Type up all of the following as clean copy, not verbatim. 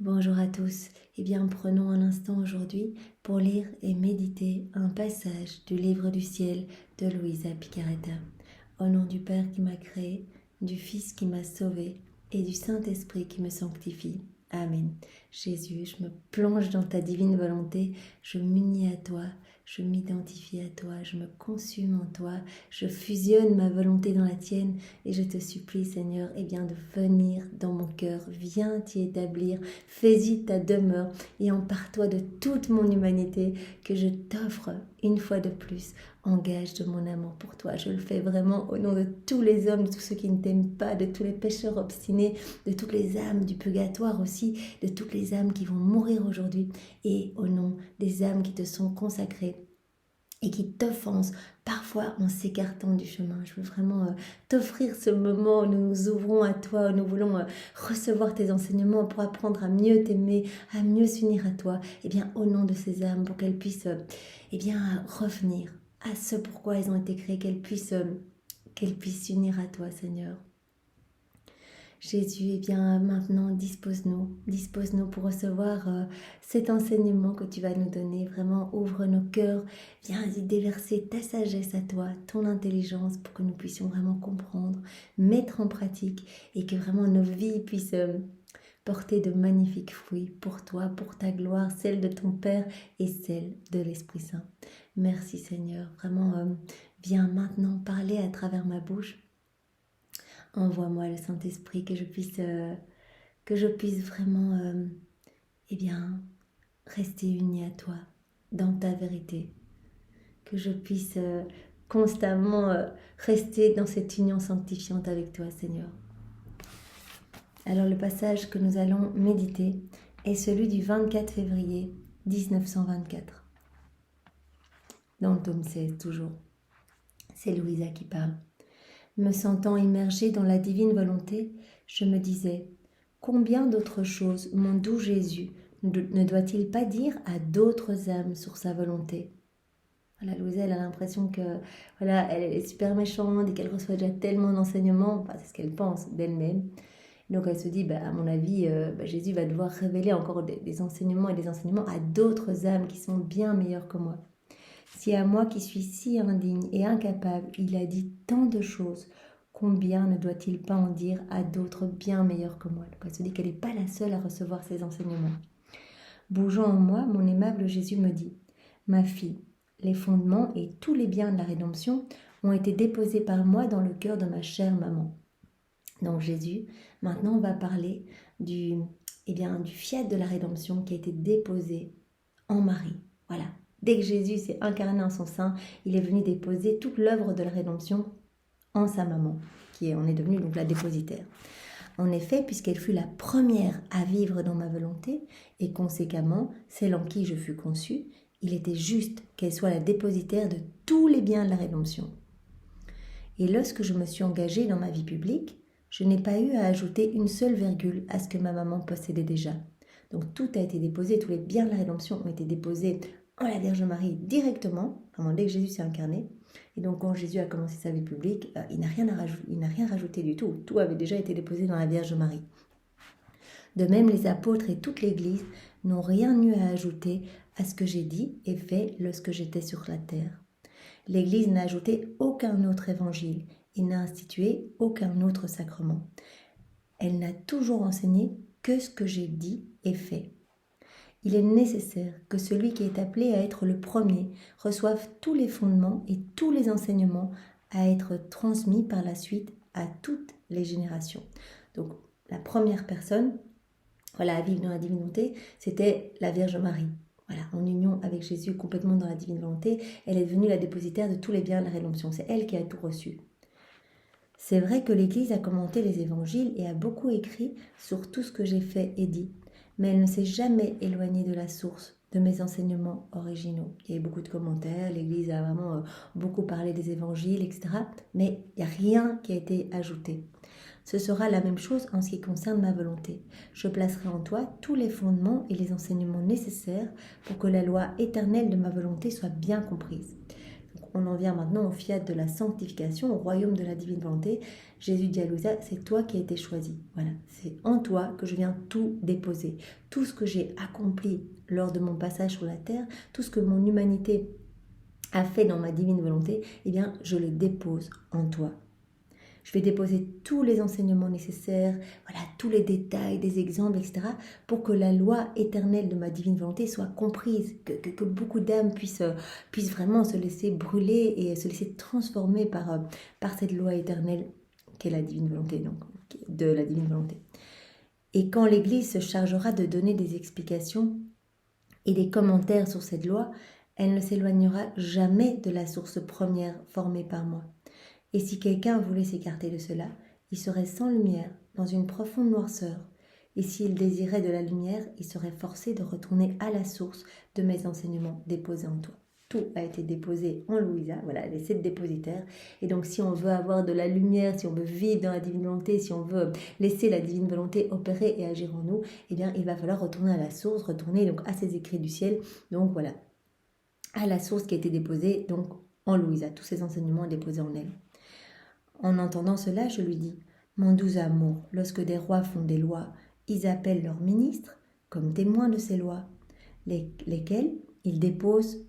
Bonjour à tous. Prenons un instant aujourd'hui pour lire et méditer un passage du livre du ciel de Luisa Picaretta. Au nom du Père qui m'a créé, du Fils qui m'a sauvé et du Saint-Esprit qui me sanctifie. Amen. Jésus, je me plonge dans ta divine volonté, je m'unis à toi, je m'identifie à toi, je me consume en toi, je fusionne ma volonté dans la tienne et je te supplie, Seigneur, de venir dans mon cœur. Viens t'y établir, fais-y ta demeure et empare-toi de toute mon humanité que je t'offre une fois de plus en gage de mon amour pour toi. Je le fais vraiment au nom de tous les hommes, de tous ceux qui ne t'aiment pas, de tous les pécheurs obstinés, de toutes les âmes du purgatoire aussi, de toutes les âmes qui vont mourir aujourd'hui et au nom des âmes qui te sont consacrées et qui t'offensent, parfois en s'écartant du chemin. Je veux vraiment t'offrir ce moment où nous nous ouvrons à toi, où nous voulons recevoir tes enseignements pour apprendre à mieux t'aimer, à mieux s'unir à toi, au nom de ces âmes, pour qu'elles puissent revenir à ce pourquoi elles ont été créées, qu'elles puissent s'unir à toi, Seigneur. Jésus, maintenant dispose-nous pour recevoir cet enseignement que tu vas nous donner. Vraiment, ouvre nos cœurs, viens y déverser ta sagesse à toi, ton intelligence, pour que nous puissions vraiment comprendre, mettre en pratique et que vraiment nos vies puissent porter de magnifiques fruits pour toi, pour ta gloire, celle de ton Père et celle de l'Esprit Saint. Merci Seigneur, vraiment, viens maintenant parler à travers ma bouche. Envoie-moi le Saint-Esprit, que je puisse vraiment rester unie à toi dans ta vérité, que je puisse constamment rester dans cette union sanctifiante avec toi, Seigneur. Alors le passage que nous allons méditer est celui du 24 février 1924. Dans le tome 16 toujours. C'est Louisa qui parle. Me sentant immergée dans la divine volonté, je me disais, combien d'autres choses mon doux Jésus ne doit-il pas dire à d'autres âmes sur sa volonté? Voilà, Louisa, elle a l'impression que elle est super méchante et qu'elle reçoit déjà tellement d'enseignements, c'est ce qu'elle pense d'elle-même. Donc elle se dit, à mon avis, Jésus va devoir révéler encore des enseignements et des enseignements à d'autres âmes qui sont bien meilleures que moi. Si à moi qui suis si indigne et incapable, il a dit tant de choses, combien ne doit-il pas en dire à d'autres bien meilleurs que moi? Donc elle se dit qu'elle n'est pas la seule à recevoir ces enseignements. Bougeant en moi, mon aimable Jésus me dit, ma fille, les fondements et tous les biens de la rédemption ont été déposés par moi dans le cœur de ma chère maman. Donc Jésus, maintenant on va parler du fiat de la rédemption qui a été déposé en Marie. Voilà. Dès que Jésus s'est incarné en son sein, il est venu déposer toute l'œuvre de la rédemption en sa maman, qui en est devenue donc la dépositaire. En effet, puisqu'elle fut la première à vivre dans ma volonté, et conséquemment celle en qui je fus conçue, il était juste qu'elle soit la dépositaire de tous les biens de la rédemption. Et lorsque je me suis engagée dans ma vie publique, je n'ai pas eu à ajouter une seule virgule à ce que ma maman possédait déjà. Donc tout a été déposé, tous les biens de la rédemption ont été déposés en la Vierge Marie directement, vraiment dès que Jésus s'est incarné. Et donc quand Jésus a commencé sa vie publique, il n'a rien rajouté du tout. Tout avait déjà été déposé dans la Vierge Marie. De même, les apôtres et toute l'Église n'ont rien eu à ajouter à ce que j'ai dit et fait lorsque j'étais sur la terre. L'Église n'a ajouté aucun autre évangile et n'a institué aucun autre sacrement. Elle n'a toujours enseigné que ce que j'ai dit et fait. Il est nécessaire que celui qui est appelé à être le premier reçoive tous les fondements et tous les enseignements à être transmis par la suite à toutes les générations. Donc la première personne à vivre dans la divine volonté, c'était la Vierge Marie. Voilà, en union avec Jésus, complètement dans la divine volonté, elle est devenue la dépositaire de tous les biens de la rédemption. C'est elle qui a tout reçu. C'est vrai que l'Église a commenté les évangiles et a beaucoup écrit sur tout ce que j'ai fait et dit, mais elle ne s'est jamais éloignée de la source de mes enseignements originaux. Il y a eu beaucoup de commentaires, l'Église a vraiment beaucoup parlé des évangiles, etc. Mais il n'y a rien qui a été ajouté. Ce sera la même chose en ce qui concerne ma volonté. Je placerai en toi tous les fondements et les enseignements nécessaires pour que la loi éternelle de ma volonté soit bien comprise. Donc on en vient maintenant au fiat de la sanctification, au royaume de la divine volonté. Jésus dit à Louisa, c'est toi qui as été choisi. Voilà, c'est en toi que je viens tout déposer. Tout ce que j'ai accompli lors de mon passage sur la terre, tout ce que mon humanité a fait dans ma divine volonté, eh bien, je le dépose en toi. Je vais déposer tous les enseignements nécessaires, voilà, tous les détails, des exemples, etc., pour que la loi éternelle de ma divine volonté soit comprise, que beaucoup d'âmes puissent vraiment se laisser brûler et se laisser transformer par cette loi éternelle qu'est la divine volonté, donc de la divine volonté. Et quand l'Église se chargera de donner des explications et des commentaires sur cette loi, elle ne s'éloignera jamais de la source première formée par moi. Et si quelqu'un voulait s'écarter de cela, il serait sans lumière, dans une profonde noirceur. Et s'il désirait de la lumière, il serait forcé de retourner à la source de mes enseignements déposés en toi. Tout a été déposé en Louisa, voilà, elle est cette dépositaire. Et donc si on veut avoir de la lumière, si on veut vivre dans la divine volonté, si on veut laisser la divine volonté opérer et agir en nous, eh bien il va falloir retourner à la source, retourner donc à ces écrits du ciel. Donc voilà, à la source qui a été déposée donc en Louisa, tous ces enseignements déposés en elle. En entendant cela, je lui dis, mon doux amour, lorsque des rois font des lois, ils appellent leurs ministres comme témoins de ces lois, lesquels ils déposent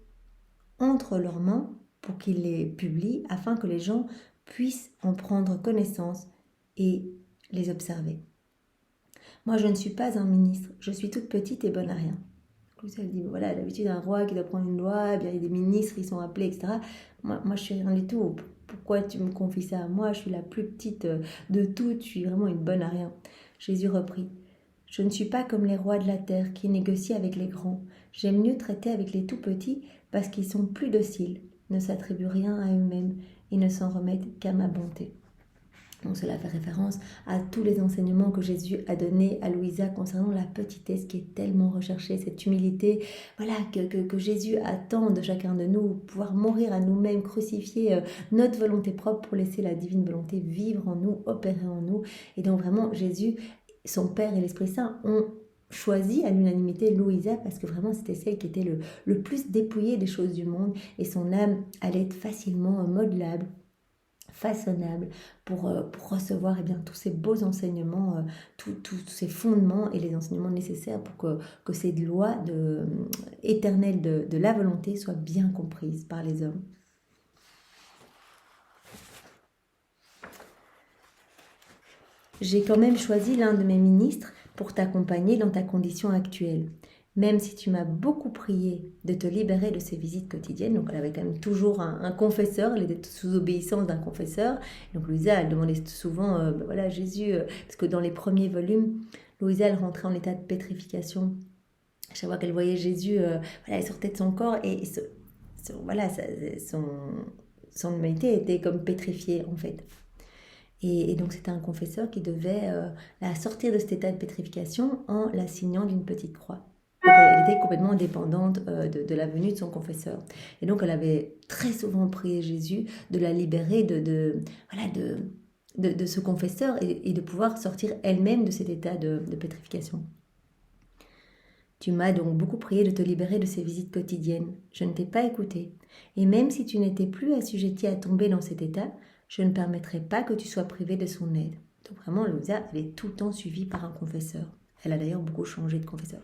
entre leurs mains pour qu'ils les publient afin que les gens puissent en prendre connaissance et les observer. Moi, je ne suis pas un ministre, je suis toute petite et bonne à rien. Elle dit, voilà, d'habitude, un roi qui doit prendre une loi, eh bien, il y a des ministres qui sont appelés, etc. Moi, je suis rien du tout. Pourquoi tu me confies ça à moi? Je suis la plus petite de toutes, je suis vraiment une bonne à rien. Jésus reprit, je ne suis pas comme les rois de la terre qui négocient avec les grands. J'aime mieux traiter avec les tout petits parce qu'ils sont plus dociles, ne s'attribuent rien à eux-mêmes et ne s'en remettent qu'à ma bonté. Donc cela fait référence à tous les enseignements que Jésus a donnés à Louisa concernant la petitesse qui est tellement recherchée, cette humilité, voilà, que Jésus attend de chacun de nous, pouvoir mourir à nous-mêmes, crucifier notre volonté propre pour laisser la divine volonté vivre en nous, opérer en nous. Et donc vraiment Jésus, son Père et l'Esprit Saint ont choisi à l'unanimité Louisa parce que vraiment c'était celle qui était le plus dépouillée des choses du monde et son âme allait être facilement modelable, façonnable pour recevoir eh bien, tous ces beaux enseignements, tous ces fondements et les enseignements nécessaires pour que cette loi éternelle de la volonté soit bien comprise par les hommes. J'ai quand même choisi l'un de mes ministres pour t'accompagner dans ta condition actuelle. Même si tu m'as beaucoup prié de te libérer de ces visites quotidiennes, donc elle avait quand même toujours un confesseur, elle était sous obéissance d'un confesseur. Donc Louisa, elle demandait souvent, voilà Jésus, parce que dans les premiers volumes, Louisa, elle rentrait en état de pétrification. À chaque fois qu'elle voyait Jésus, voilà, elle sortait de son corps et voilà, son humanité était comme pétrifiée en fait. Et donc c'était un confesseur qui devait la sortir de cet état de pétrification en la signant d'une petite croix. Donc elle était complètement dépendante de la venue de son confesseur. Et donc elle avait très souvent prié Jésus de la libérer de ce confesseur et de pouvoir sortir elle-même de cet état de pétrification. Tu m'as donc beaucoup prié de te libérer de ces visites quotidiennes. Je ne t'ai pas écouté. Et même si tu n'étais plus assujetti à tomber dans cet état, je ne permettrai pas que tu sois privé de son aide. Donc vraiment, Louisa, elle est tout le temps suivie par un confesseur. Elle a d'ailleurs beaucoup changé de confesseur.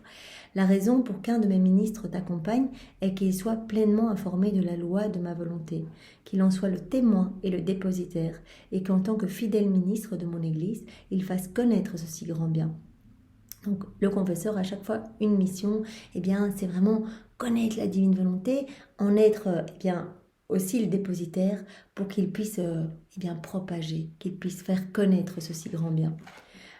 La raison pour qu'un de mes ministres t'accompagne est qu'il soit pleinement informé de la loi de ma volonté, qu'il en soit le témoin et le dépositaire, et qu'en tant que fidèle ministre de mon Église, il fasse connaître ce si grand bien. Donc le confesseur a à chaque fois une mission, eh bien c'est vraiment connaître la divine volonté, en être eh bien aussi le dépositaire pour qu'il puisse eh bien propager, qu'il puisse faire connaître ce si grand bien.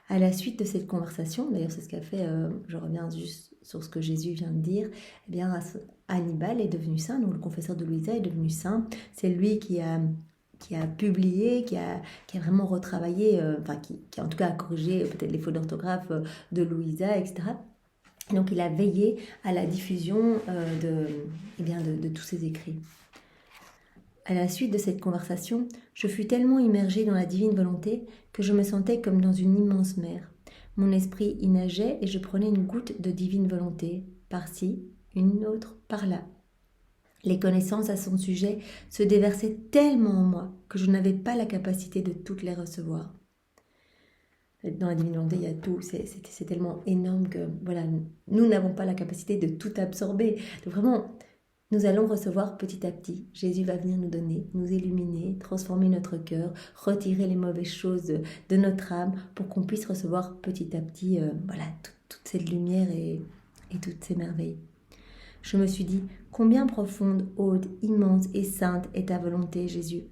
À la suite de cette conversation, d'ailleurs c'est ce qu'a fait, je reviens juste sur ce que Jésus vient de dire, eh bien Hannibal est devenu saint, donc le confesseur de Louisa est devenu saint. C'est lui qui a publié, qui a vraiment retravaillé, qui en tout cas a corrigé peut-être les fautes d'orthographe de Louisa, etc. Et donc il a veillé à la diffusion de tous ses écrits. À la suite de cette conversation, je fus tellement immergée dans la divine volonté que je me sentais comme dans une immense mer. Mon esprit y nageait et je prenais une goutte de divine volonté, par-ci, une autre par-là. Les connaissances à son sujet se déversaient tellement en moi que je n'avais pas la capacité de toutes les recevoir. Dans la divine volonté, il y a tout, c'est tellement énorme que voilà, nous n'avons pas la capacité de tout absorber. Donc vraiment, nous allons recevoir petit à petit. Jésus va venir nous donner, nous illuminer, transformer notre cœur, retirer les mauvaises choses de notre âme pour qu'on puisse recevoir petit à petit voilà, toute cette lumière et toutes ces merveilles. Je me suis dit, combien profonde, haute, immense et sainte est ta volonté, Jésus.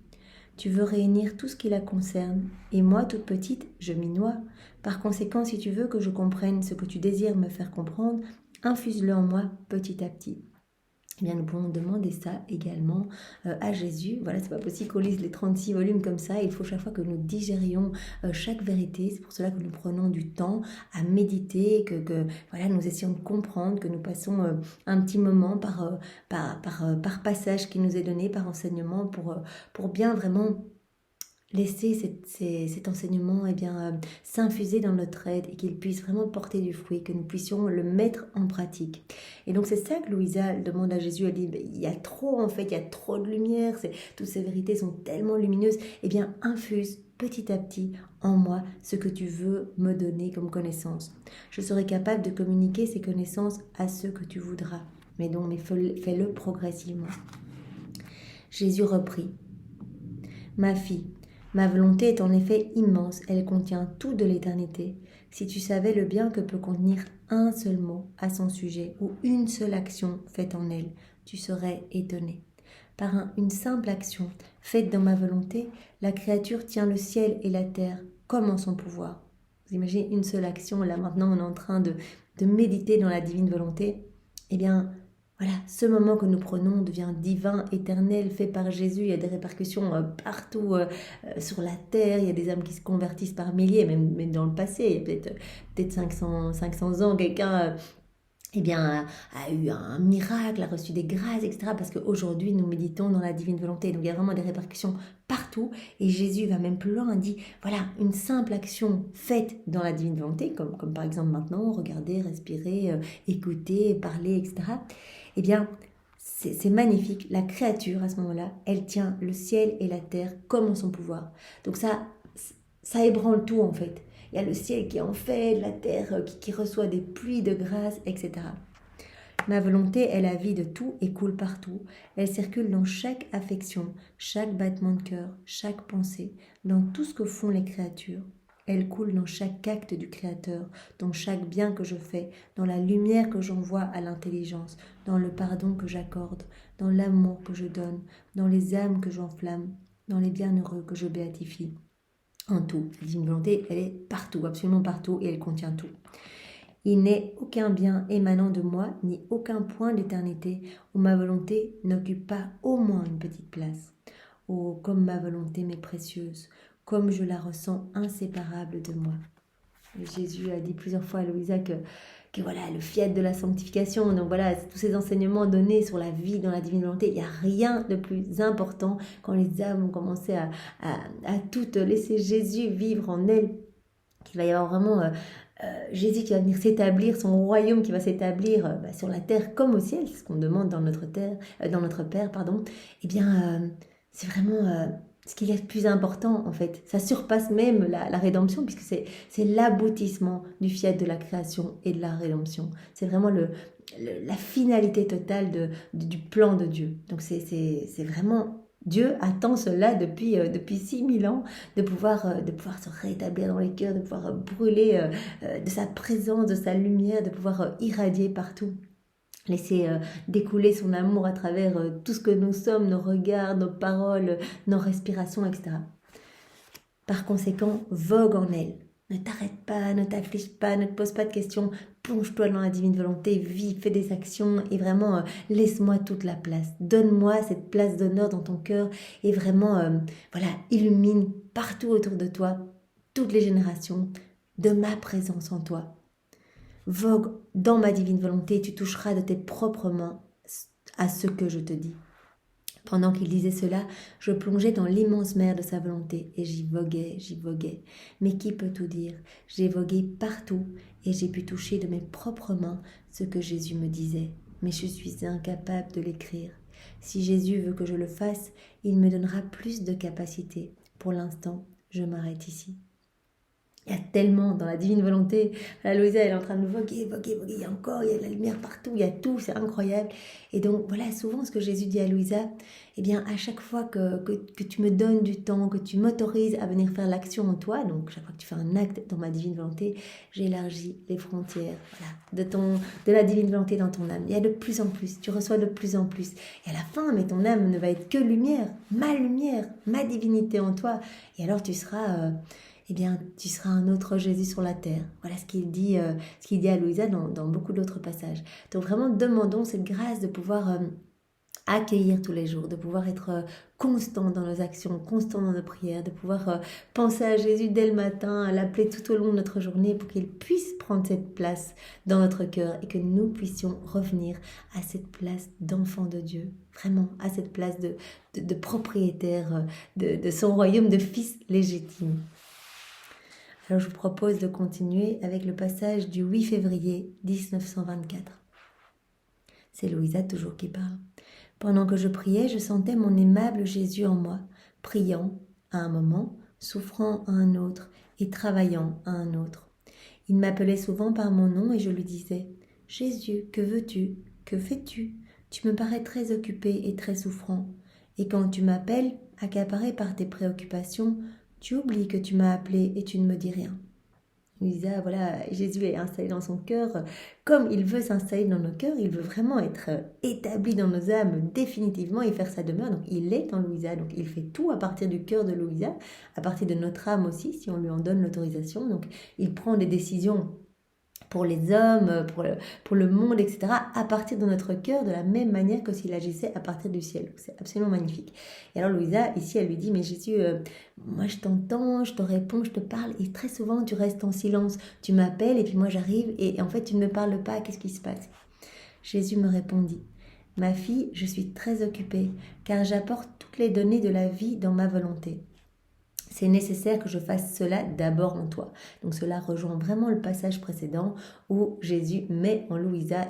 Tu veux réunir tout ce qui la concerne, et moi, toute petite, je m'y noie. Par conséquent, si tu veux que je comprenne ce que tu désires me faire comprendre, infuse-le en moi petit à petit. Eh bien, nous pouvons demander ça également à Jésus. Voilà, c'est pas possible qu'on lise les 36 volumes comme ça. Il faut chaque fois que nous digérions chaque vérité. C'est pour cela que nous prenons du temps à méditer, que voilà, nous essayons de comprendre, que nous passons un petit moment par passage qui nous est donné, par enseignement, pour bien vraiment laisser cet enseignement s'infuser dans notre aide et qu'il puisse vraiment porter du fruit, que nous puissions le mettre en pratique. Et donc c'est ça que Louisa demande à Jésus, elle dit, il y a trop en fait, il y a trop de lumière, toutes ces vérités sont tellement lumineuses, eh bien infuse petit à petit en moi ce que tu veux me donner comme connaissance. Je serai capable de communiquer ces connaissances à ceux que tu voudras, mais fais-le progressivement. Jésus reprit, ma fille, ma volonté est en effet immense, elle contient tout de l'éternité. Si tu savais le bien que peut contenir un seul mot à son sujet ou une seule action faite en elle, tu serais étonné. Par une simple action faite dans ma volonté, la créature tient le ciel et la terre comme en son pouvoir. Vous imaginez une seule action, là maintenant on est en train de méditer dans la divine volonté. Eh bien, voilà, ce moment que nous prenons devient divin, éternel, fait par Jésus. Il y a des répercussions partout sur la terre. Il y a des âmes qui se convertissent par milliers, même dans le passé. Il y a peut-être 500 ans, quelqu'un a eu un miracle, a reçu des grâces, etc. Parce qu'aujourd'hui, nous méditons dans la divine volonté. Donc, il y a vraiment des répercussions partout. Et Jésus va même plus loin, dit, voilà, une simple action faite dans la divine volonté, comme par exemple maintenant, regarder, respirer, écouter, parler, etc. Eh bien, c'est magnifique. La créature, à ce moment-là, elle tient le ciel et la terre comme en son pouvoir. Donc ça ébranle tout, en fait. Il y a le ciel qui en fait, la terre qui reçoit des pluies de grâce, etc. Ma volonté est la vie de tout et coule partout. Elle circule dans chaque affection, chaque battement de cœur, chaque pensée, dans tout ce que font les créatures. Elle coule dans chaque acte du Créateur, dans chaque bien que je fais, dans la lumière que j'envoie à l'intelligence, dans le pardon que j'accorde, dans l'amour que je donne, dans les âmes que j'enflamme, dans les bienheureux que je béatifie. En tout, la divine volonté, elle est partout, absolument partout, et elle contient tout. Il n'est aucun bien émanant de moi, ni aucun point d'éternité où ma volonté n'occupe pas au moins une petite place. Oh, comme ma volonté m'est précieuse, comme je la ressens inséparable de moi. Et Jésus a dit plusieurs fois à Louisa que voilà, le fiat de la sanctification, donc voilà, tous ces enseignements donnés sur la vie dans la divine volonté, il n'y a rien de plus important quand les âmes ont commencé à toutes laisser Jésus vivre en elles, qu'il va y avoir vraiment Jésus qui va venir s'établir, son royaume qui va s'établir sur la terre comme au ciel, c'est ce qu'on demande dans notre Père, eh bien, c'est vraiment ce qu'il y a de plus important en fait. Ça surpasse même la rédemption puisque c'est l'aboutissement du fiat de la création et de la rédemption. C'est vraiment la finalité totale du plan de Dieu. Donc c'est vraiment... Dieu attend cela depuis 6000 ans, de pouvoir se rétablir dans les cœurs, de pouvoir brûler de sa présence, de sa lumière, de pouvoir irradier partout. Laisser découler son amour à travers tout ce que nous sommes, nos regards, nos paroles, nos respirations, etc. Par conséquent, vogue en elle. Ne t'arrête pas, ne t'afflige pas, ne te pose pas de questions. Plonge-toi dans la divine volonté, vis, fais des actions et vraiment laisse-moi toute la place. Donne-moi cette place d'honneur dans ton cœur et vraiment illumine partout autour de toi toutes les générations de ma présence en toi. Vogue dans ma divine volonté, tu toucheras de tes propres mains à ce que je te dis. Pendant qu'il disait cela, je plongeais dans l'immense mer de sa volonté et j'y voguais. Mais qui peut tout dire? J'ai vogué partout et j'ai pu toucher de mes propres mains ce que Jésus me disait. Mais je suis incapable de l'écrire. Si Jésus veut que je le fasse, il me donnera plus de capacité. Pour l'instant, je m'arrête ici. Il y a tellement dans la divine volonté. La Louisa, elle est en train de voguer. Il y a encore, il y a de la lumière partout, il y a tout, c'est incroyable. Et donc, voilà, souvent ce que Jésus dit à Louisa, eh bien, à chaque fois que tu me donnes du temps, que tu m'autorises à venir faire l'action en toi, donc chaque fois que tu fais un acte dans ma divine volonté, j'élargis les frontières, voilà, de la divine volonté dans ton âme. Il y a de plus en plus, tu reçois de plus en plus. Et à la fin, mais ton âme ne va être que lumière, ma divinité en toi. Et alors, tu seras... eh bien, tu seras un autre Jésus sur la terre. Voilà ce qu'il dit à Louisa dans beaucoup d'autres passages. Donc vraiment, demandons cette grâce de pouvoir accueillir tous les jours, de pouvoir être constant dans nos actions, constant dans nos prières, de pouvoir penser à Jésus dès le matin, à l'appeler tout au long de notre journée pour qu'il puisse prendre cette place dans notre cœur et que nous puissions revenir à cette place d'enfant de Dieu, vraiment à cette place de propriétaire de son royaume, de fils légitime. Alors je vous propose de continuer avec le passage du 8 février 1924. C'est Louisa toujours qui parle. Pendant que je priais, je sentais mon aimable Jésus en moi, priant à un moment, souffrant à un autre et travaillant à un autre. Il m'appelait souvent par mon nom et je lui disais « Jésus, que veux-tu? Que fais-tu? Tu me parais très occupé et très souffrant. Et quand tu m'appelles, accaparé par tes préoccupations, tu oublies que tu m'as appelé et tu ne me dis rien. » Louisa, voilà, Jésus est installé dans son cœur comme il veut s'installer dans nos cœurs. Il veut vraiment être établi dans nos âmes définitivement et faire sa demeure. Donc il est en Louisa, donc il fait tout à partir du cœur de Louisa, à partir de notre âme aussi, si on lui en donne l'autorisation. Donc il prend des décisions pour les hommes, pour le monde, etc., à partir de notre cœur, de la même manière que s'il agissait à partir du ciel. C'est absolument magnifique. Et alors Louisa, ici, elle lui dit, mais Jésus, moi je t'entends, je te réponds, je te parle, et très souvent tu restes en silence. Tu m'appelles, et puis moi j'arrive, et en fait tu ne me parles pas, qu'est-ce qui se passe? Jésus me répondit, ma fille, je suis très occupée, car j'apporte toutes les données de la vie dans ma volonté. C'est nécessaire que je fasse cela d'abord en toi. Donc cela rejoint vraiment le passage précédent où Jésus met en Louisa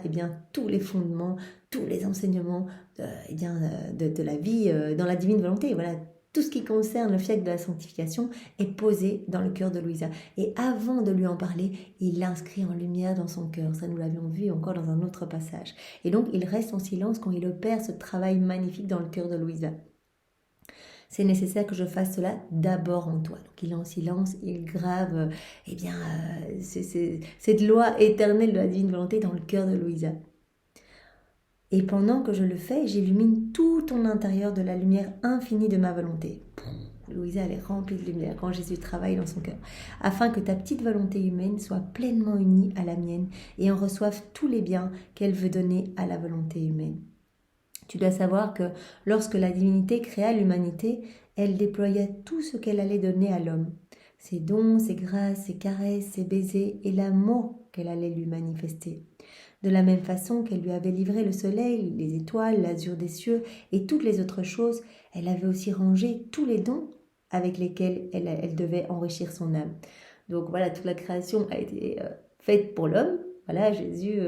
tous les fondements, tous les enseignements de la vie dans la divine volonté. Voilà, tout ce qui concerne le fiacre de la sanctification est posé dans le cœur de Louisa. Et avant de lui en parler, il l'inscrit en lumière dans son cœur. Ça, nous l'avions vu encore dans un autre passage. Et donc, il reste en silence quand il opère ce travail magnifique dans le cœur de Louisa. C'est nécessaire que je fasse cela d'abord en toi. Donc il est en silence, il grave cette loi éternelle de la divine volonté dans le cœur de Louisa. Et pendant que je le fais, j'illumine tout ton intérieur de la lumière infinie de ma volonté. Louisa, elle est remplie de lumière quand Jésus travaille dans son cœur, afin que ta petite volonté humaine soit pleinement unie à la mienne et en reçoive tous les biens qu'elle veut donner à la volonté humaine. Tu dois savoir que lorsque la divinité créa l'humanité, elle déploya tout ce qu'elle allait donner à l'homme. Ses dons, ses grâces, ses caresses, ses baisers et l'amour qu'elle allait lui manifester. De la même façon qu'elle lui avait livré le soleil, les étoiles, l'azur des cieux et toutes les autres choses, elle avait aussi rangé tous les dons avec lesquels elle devait enrichir son âme. Donc voilà, toute la création a été faite pour l'homme. Voilà, Jésus,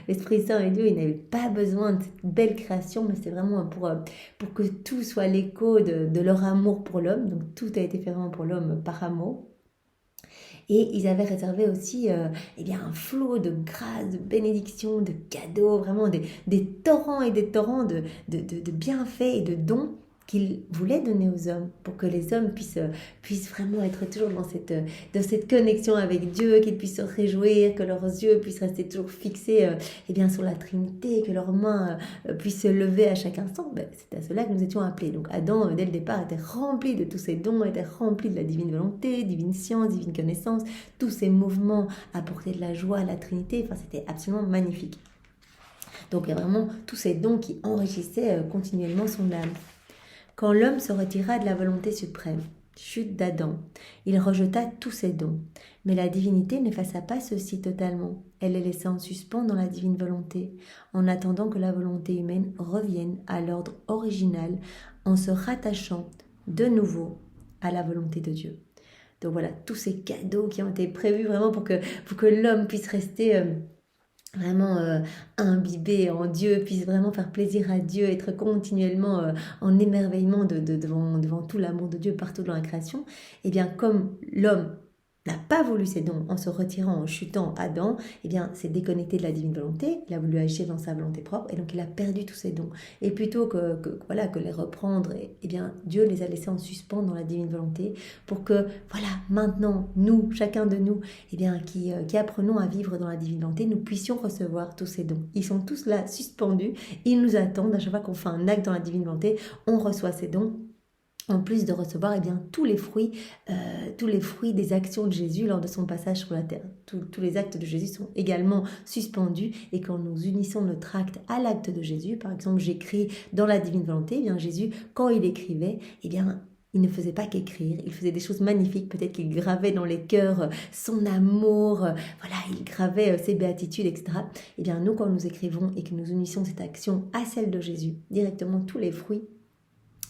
l'Esprit Saint et Dieu, ils n'avaient pas besoin de cette belle création, mais c'était vraiment pour que tout soit l'écho de leur amour pour l'homme. Donc tout a été fait vraiment pour l'homme par amour. Et ils avaient réservé aussi un flot de grâce, de bénédictions, de cadeaux, vraiment des torrents et des torrents de bienfaits et de dons qu'il voulait donner aux hommes pour que les hommes puissent vraiment être toujours dans cette connexion avec Dieu, qu'ils puissent se réjouir, que leurs yeux puissent rester toujours fixés sur la Trinité, que leurs mains puissent se lever à chaque instant. C'est à cela que nous étions appelés. Donc Adam, dès le départ, était rempli de tous ces dons, était rempli de la divine volonté, divine science, divine connaissance, tous ces mouvements apportaient de la joie à la Trinité. Enfin, c'était absolument magnifique. Donc il y a vraiment tous ces dons qui enrichissaient continuellement son âme. Quand l'homme se retira de la volonté suprême, chute d'Adam, il rejeta tous ses dons. Mais la divinité n'effaça pas ceci totalement. Elle les laissa en suspens dans la divine volonté, en attendant que la volonté humaine revienne à l'ordre original, en se rattachant de nouveau à la volonté de Dieu. Donc voilà, tous ces cadeaux qui ont été prévus vraiment pour que l'homme puisse rester vraiment imbibés en Dieu, puissent vraiment faire plaisir à Dieu, être continuellement en émerveillement devant tout l'amour de Dieu partout dans la création, et bien comme l'homme n'a pas voulu ces dons en se retirant, en chutant Adam, eh bien s'est déconnecté de la divine volonté, il a voulu agir dans sa volonté propre, et donc il a perdu tous ses dons. Et plutôt voilà, que les reprendre, eh bien Dieu les a laissés en suspens dans la divine volonté, pour que, voilà, maintenant, nous, chacun de nous, eh bien, qui apprenons à vivre dans la divine volonté, nous puissions recevoir tous ces dons. Ils sont tous là, suspendus, ils nous attendent, à chaque fois qu'on fait un acte dans la divine volonté, on reçoit ces dons, en plus de recevoir tous les fruits des actions de Jésus lors de son passage sur la terre. Tous les actes de Jésus sont également suspendus, et quand nous unissons notre acte à l'acte de Jésus, par exemple j'écris dans la divine volonté, eh bien Jésus, quand il écrivait, eh bien il ne faisait pas qu'écrire, il faisait des choses magnifiques, peut-être qu'il gravait dans les cœurs son amour, voilà, il gravait ses béatitudes, etc. Eh bien nous, quand nous écrivons et que nous unissons cette action à celle de Jésus, directement tous les fruits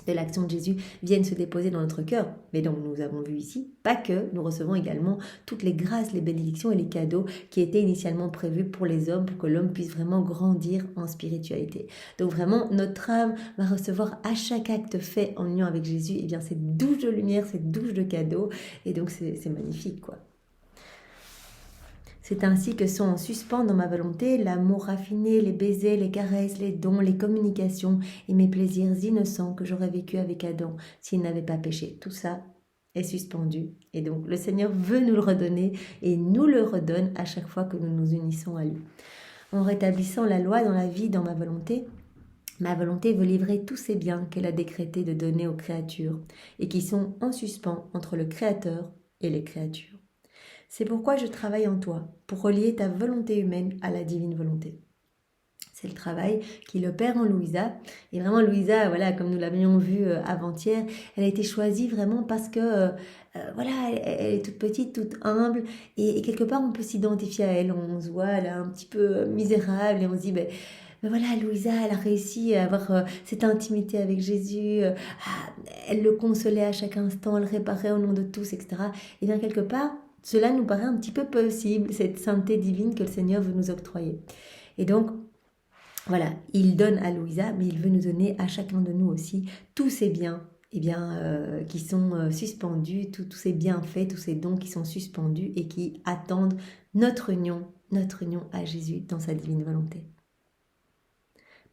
de l'action de Jésus viennent se déposer dans notre cœur. Mais donc nous avons vu ici, pas que, nous recevons également toutes les grâces, les bénédictions et les cadeaux qui étaient initialement prévus pour les hommes, pour que l'homme puisse vraiment grandir en spiritualité. Donc vraiment, notre âme va recevoir à chaque acte fait en union avec Jésus, et bien cette douche de lumière, cette douche de cadeaux, et donc c'est magnifique, quoi. C'est ainsi que sont en suspens dans ma volonté l'amour raffiné, les baisers, les caresses, les dons, les communications et mes plaisirs innocents que j'aurais vécu avec Adam s'il n'avait pas péché. Tout ça est suspendu. Et donc le Seigneur veut nous le redonner, et nous le redonne à chaque fois que nous nous unissons à lui. En rétablissant la loi dans la vie, dans ma volonté veut livrer tous ces biens qu'elle a décrété de donner aux créatures et qui sont en suspens entre le Créateur et les créatures. C'est pourquoi je travaille en toi, pour relier ta volonté humaine à la divine volonté. C'est le travail qu'il opère en Louisa. Et vraiment, Louisa, voilà, comme nous l'avions vu avant-hier, elle a été choisie vraiment parce que, voilà, elle est toute petite, toute humble, et quelque part, on peut s'identifier à elle. On se voit, elle est un petit peu misérable, et on se dit, ben voilà, Louisa, elle a réussi à avoir cette intimité avec Jésus, elle le consolait à chaque instant, elle réparait au nom de tous, etc. Et bien, quelque part, cela nous paraît un petit peu possible, cette sainteté divine que le Seigneur veut nous octroyer. Et donc, voilà, il donne à Louisa, mais il veut nous donner à chacun de nous aussi tous ces biens, qui sont suspendus, tous ces bienfaits, tous ces dons qui sont suspendus et qui attendent notre union à Jésus dans sa divine volonté.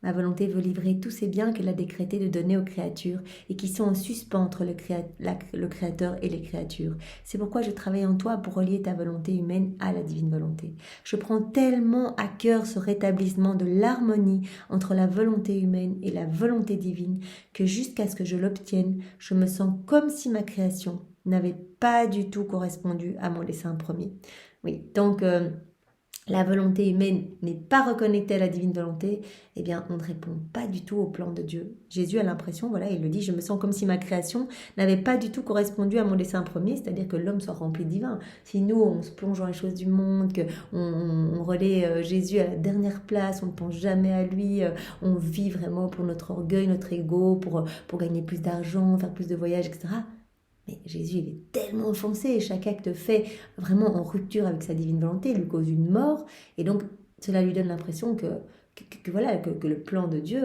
Ma volonté veut livrer tous ces biens qu'elle a décrété de donner aux créatures et qui sont en suspens entre le Créateur et les créatures. C'est pourquoi je travaille en toi pour relier ta volonté humaine à la divine volonté. Je prends tellement à cœur ce rétablissement de l'harmonie entre la volonté humaine et la volonté divine que jusqu'à ce que je l'obtienne, je me sens comme si ma création n'avait pas du tout correspondu à mon dessein premier. Oui, donc la volonté humaine n'est pas reconnectée à la divine volonté, eh bien, on ne répond pas du tout au plan de Dieu. Jésus a l'impression, voilà, il le dit, je me sens comme si ma création n'avait pas du tout correspondu à mon dessein premier, c'est-à-dire que l'homme soit rempli de divin. Si nous, on se plonge dans les choses du monde, qu'on relaie Jésus à la dernière place, on ne pense jamais à lui, on vit vraiment pour notre orgueil, notre ego, pour gagner plus d'argent, faire plus de voyages, etc., mais Jésus, il est tellement offensé, et chaque acte fait vraiment en rupture avec sa divine volonté lui cause une mort, et donc cela lui donne l'impression que le plan de Dieu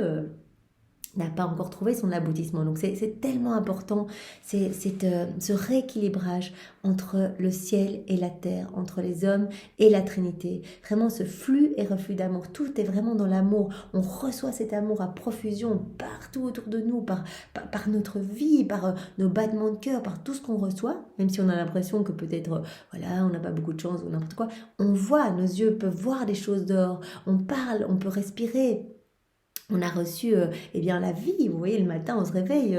n'a pas encore trouvé son aboutissement. Donc c'est tellement important, ce rééquilibrage entre le ciel et la terre, entre les hommes et la Trinité. Vraiment ce flux et reflux d'amour, tout est vraiment dans l'amour. On reçoit cet amour à profusion partout autour de nous, par notre vie, par nos battements de cœur, par tout ce qu'on reçoit, même si on a l'impression que peut-être, voilà, on n'a pas beaucoup de chance ou n'importe quoi. On voit, nos yeux peuvent voir des choses dehors, on parle, on peut respirer. On a reçu la vie, vous voyez, le matin on se réveille,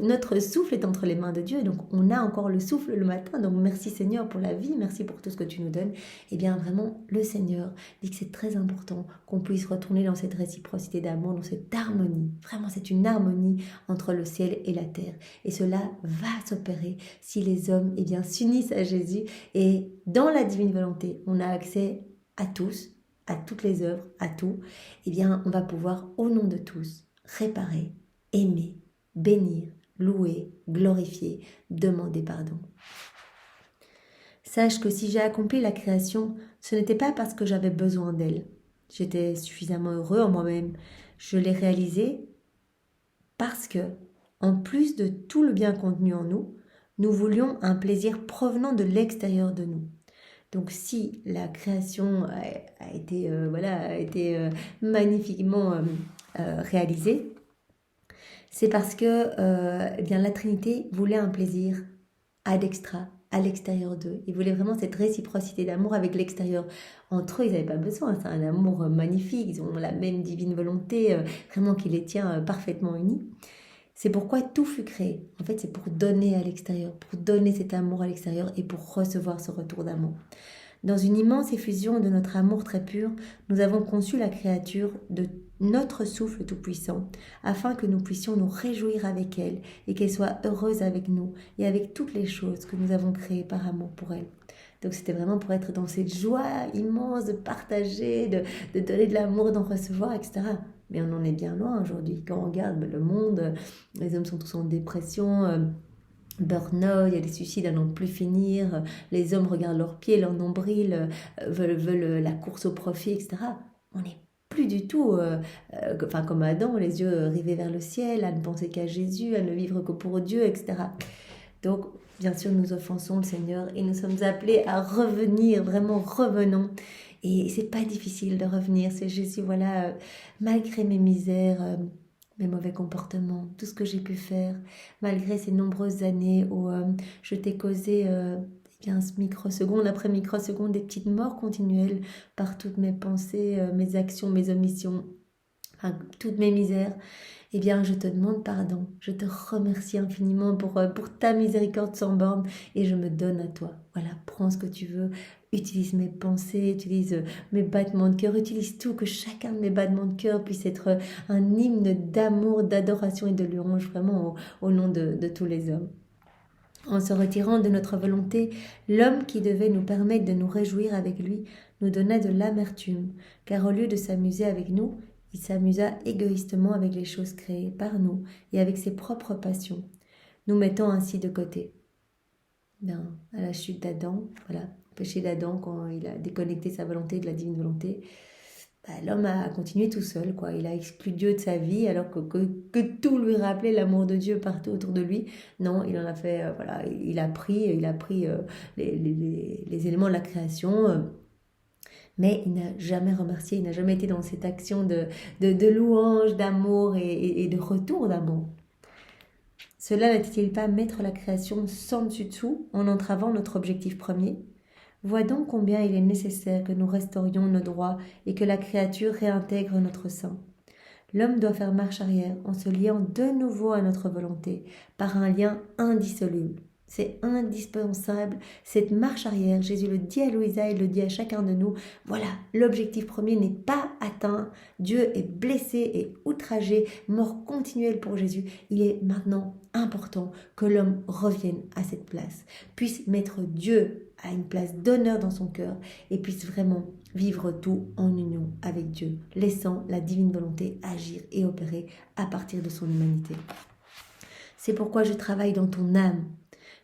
notre souffle est entre les mains de Dieu, donc on a encore le souffle le matin, donc merci Seigneur pour la vie, merci pour tout ce que tu nous donnes. Vraiment le Seigneur dit que c'est très important qu'on puisse retourner dans cette réciprocité d'amour, dans cette harmonie. Vraiment c'est une harmonie entre le ciel et la terre, et cela va s'opérer si les hommes s'unissent à Jésus, et dans la divine volonté on a accès à tous, à toutes les œuvres, à tout, on va pouvoir, au nom de tous, réparer, aimer, bénir, louer, glorifier, demander pardon. Sache que si j'ai accompli la création, ce n'était pas parce que j'avais besoin d'elle. J'étais suffisamment heureux en moi-même. Je l'ai réalisé parce que, en plus de tout le bien contenu en nous, nous voulions un plaisir provenant de l'extérieur de nous. Donc si la création a été, magnifiquement réalisée, c'est parce que eh bien, la Trinité voulait un plaisir ad extra, à l'extérieur d'eux. Ils voulaient vraiment cette réciprocité d'amour avec l'extérieur. Entre eux, ils n'avaient pas besoin. C'est un amour magnifique. Ils ont la même divine volonté, vraiment qui les tient parfaitement unis. C'est pourquoi tout fut créé. En fait, c'est pour donner à l'extérieur, pour donner cet amour à l'extérieur et pour recevoir ce retour d'amour. Dans une immense effusion de notre amour très pur, nous avons conçu la créature de notre souffle tout-puissant, afin que nous puissions nous réjouir avec elle et qu'elle soit heureuse avec nous et avec toutes les choses que nous avons créées par amour pour elle. Donc c'était vraiment pour être dans cette joie immense de partager, de donner de l'amour, d'en recevoir, etc. Mais on en est bien loin aujourd'hui. Quand on regarde le monde, les hommes sont tous en dépression, burn-out, il y a des suicides à n'en plus finir, les hommes regardent leurs pieds, leur nombril, veulent la course au profit, etc. On n'est plus du tout, comme Adam, les yeux rivés vers le ciel, à ne penser qu'à Jésus, à ne vivre que pour Dieu, etc. Donc, bien sûr, nous offensons le Seigneur et nous sommes appelés à revenir, vraiment revenons. Et c'est pas difficile de revenir, c'est Jésus, voilà, malgré mes misères, mes mauvais comportements, tout ce que j'ai pu faire, malgré ces nombreuses années où je t'ai causé bien, microseconde après microseconde des petites morts continuelles par toutes mes pensées, mes actions, mes omissions, enfin, toutes mes misères. Eh bien, je te demande pardon. Je te remercie infiniment pour ta miséricorde sans borne et je me donne à toi. Voilà, prends ce que tu veux. Utilise mes pensées, utilise mes battements de cœur, utilise tout, que chacun de mes battements de cœur puisse être un hymne d'amour, d'adoration et de louange vraiment au nom de tous les hommes. En se retirant de notre volonté, l'homme qui devait nous permettre de nous réjouir avec lui nous donna de l'amertume, car au lieu de s'amuser avec nous, il s'amusa égoïstement avec les choses créées par nous et avec ses propres passions, nous mettant ainsi de côté. Bien, à la chute d'Adam, voilà, péché d'Adam, quand il a déconnecté sa volonté de la divine volonté, l'homme a continué tout seul, quoi. Il a exclu Dieu de sa vie, alors que tout lui rappelait l'amour de Dieu partout autour de lui. Non, il en a fait, il a pris les éléments de la création, mais il n'a jamais remercié, il n'a jamais été dans cette action de louange, d'amour et de retour d'amour. Cela n'était-il pas mettre la création sans dessus-dessous en entravant notre objectif premier ? Vois donc combien il est nécessaire que nous restaurions nos droits et que la créature réintègre notre sein. L'homme doit faire marche arrière en se liant de nouveau à notre volonté par un lien indissoluble. C'est indispensable, cette marche arrière. Jésus le dit à Louisa, il le dit à chacun de nous. Voilà, l'objectif premier n'est pas atteint. Dieu est blessé et outragé, mort continuelle pour Jésus. Il est maintenant important que l'homme revienne à cette place, puisse mettre Dieu à une place d'honneur dans son cœur et puisse vraiment vivre tout en union avec Dieu, laissant la divine volonté agir et opérer à partir de son humanité. C'est pourquoi je travaille dans ton âme.